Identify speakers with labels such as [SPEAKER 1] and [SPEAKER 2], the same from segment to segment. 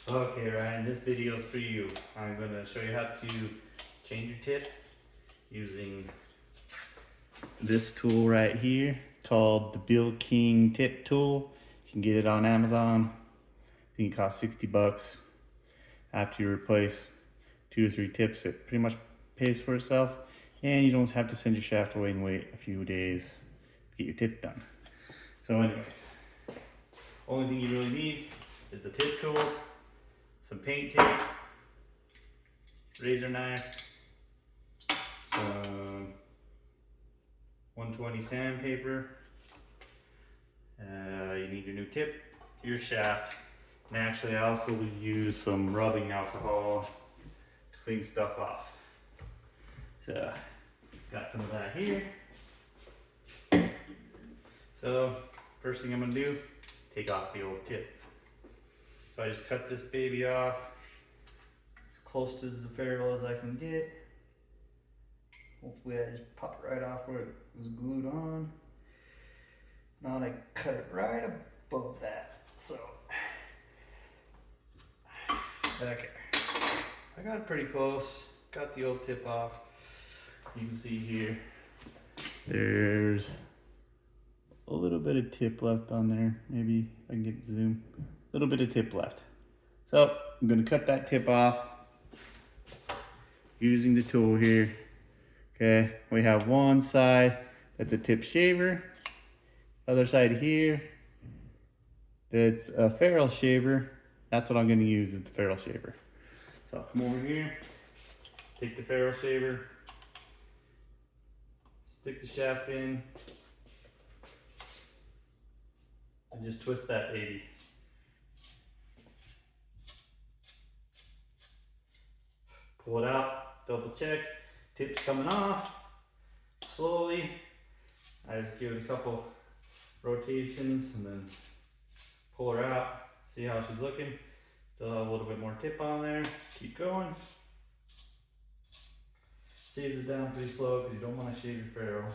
[SPEAKER 1] Okay, Ryan, this video is for you. I'm going to show you how to change your tip using this tool right here called the Billking tip tool. You can get it on Amazon. I think it costs 60 bucks. After you replace 2 or 3 tips, it pretty much pays for itself, and you don't have to send your shaft away and wait a few days to get your tip done. So anyways, only thing you really need is the tip tool, some paint tape, razor knife, some 120 sandpaper. You need your new tip, your shaft, and actually I also will use some rubbing alcohol to clean stuff off. So got some of that here. So first thing I'm gonna do, take off the old tip. So I just cut this baby off as close to the ferrule as I can get. Hopefully I just popped right off where it was glued on. Now I cut it right above that. So, okay. I got it pretty close. Got the old tip off. You can see here, there's a little bit of tip left on there. Maybe I can get zoom. A little bit of tip left. So I'm gonna cut that tip off using the tool here. Okay, we have one side that's a tip shaver. Other side here, that's a ferrule shaver. That's what I'm gonna use, is the ferrule shaver. So I'll come over here, take the ferrule shaver, stick the shaft in, and just twist that baby. Pull it out, double check, tip's coming off, slowly. I just give it a couple rotations and then pull her out, see how she's looking. Still have a little bit more tip on there, keep going. Saves it down pretty slow because you don't want to shave your ferrule.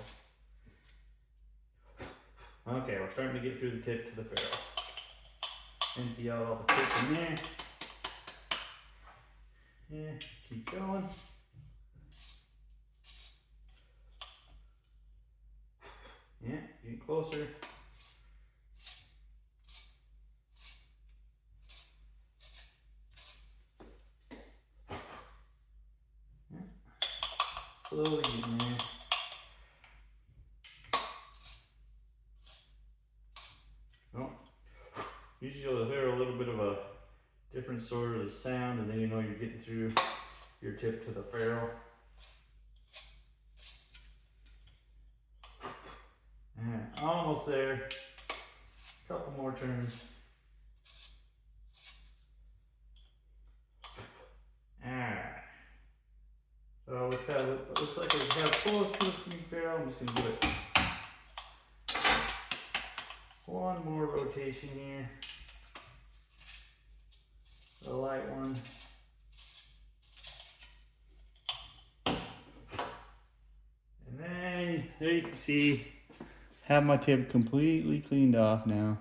[SPEAKER 1] Okay, we're starting to get through the tip to the ferrule. Empty out all the tip in there. Yeah, keep going. Yeah, getting closer. Yeah. Slowly getting there. Oh, usually you'll hear a little bit of a different sort of sound, and then you know you're getting through your tip to the ferrule. Yeah, almost there. Couple more turns. Alright. So it looks like we have close to the ferrule. I'm just gonna give it one more rotation here. The light one. And then there you can see, have my tip completely cleaned off now.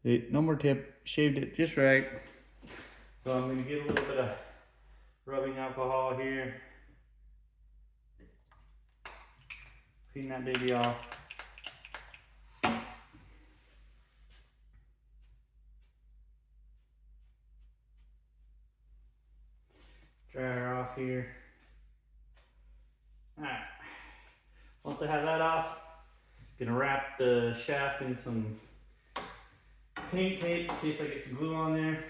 [SPEAKER 1] See, no more tip, shaved it just right. So I'm gonna get a little bit of rubbing alcohol here. Clean that baby off. Dry her off here. Alright. Once I have that off, I'm gonna wrap the shaft in some paint tape in case I get some glue on there.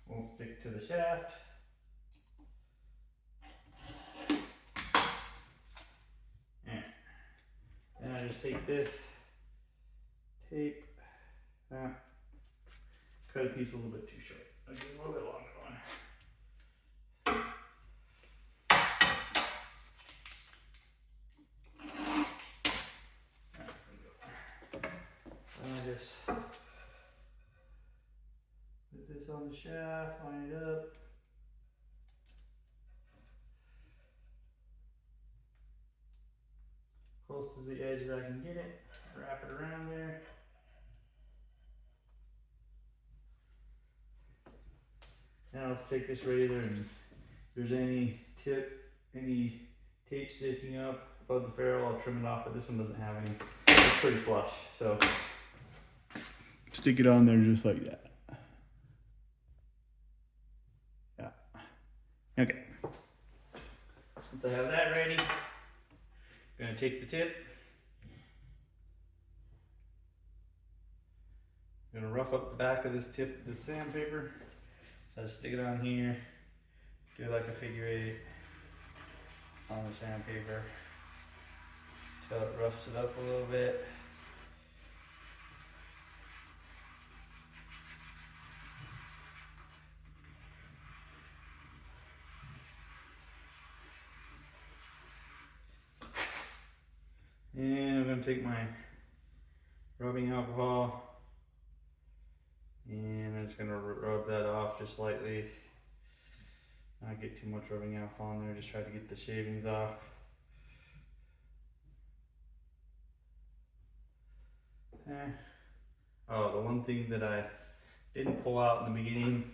[SPEAKER 1] Won't stick to the shaft. And then I just take this tape, cut a piece a little bit too short. I'll get a little bit longer one. And I just put this on the shaft, line it up. close to the edge that I can get it. Wrap it around there. Now let's take this razor, and if there's any tape sticking up above the ferrule, I'll trim it off, but this one doesn't have any. It's pretty flush, so stick it on there just like that. Yeah. Okay. Once I have that ready, I'm gonna take the tip. I'm gonna rough up the back of this tip with this sandpaper. So I just stick it on here, do like a figure 8 on the sandpaper till it roughs it up a little bit. And I'm going to take my rubbing alcohol and I'm just going to rub that off just lightly. Not get too much rubbing alcohol in there, just try to get the shavings off. Oh, the one thing that I didn't pull out in the beginning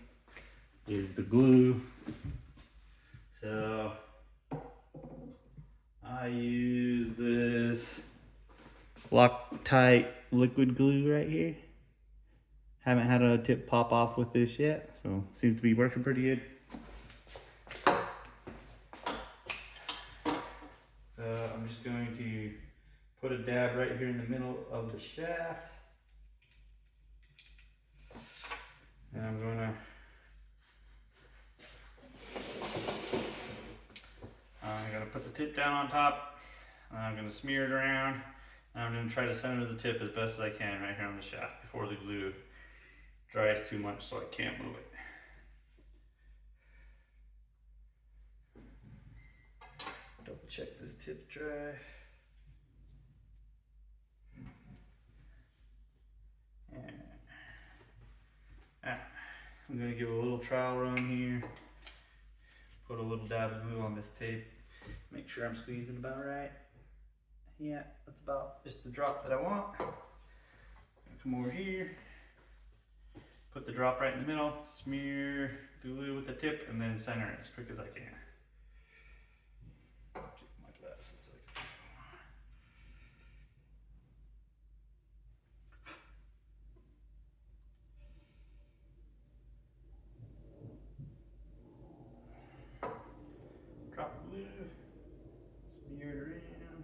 [SPEAKER 1] is the glue. So I use this Loctite liquid glue right here. Haven't had a tip pop off with this yet, so seems to be working pretty good. So I'm just going to put a dab right here in the middle of the shaft. And I'm gonna put the tip down on top, and I'm gonna smear it around, and I'm gonna try to center the tip as best as I can right here on the shaft before the glue dries too much so I can't move it. Double check this tip dry. I'm going to give a little trowel run here, put a little dab of glue on this tape, make sure I'm squeezing about right. Yeah, that's about just the drop that I want. Come over here, put the drop right in the middle, smear the glue with the tip, and then center it as quick as I can. Get my glasses so I can drop glue, smear it around,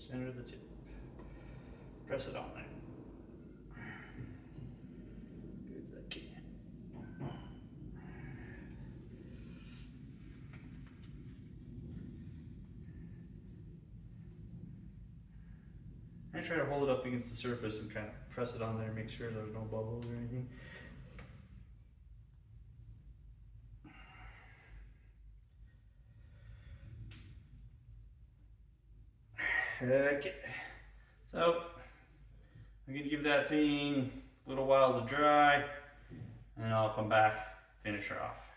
[SPEAKER 1] center the tip, press it on there. Good as I can. I try to hold it up against the surface and kind of press it on there, make sure there's no bubbles or anything. Okay, so I'm gonna give that thing a little while to dry, and then I'll come back, finish her off.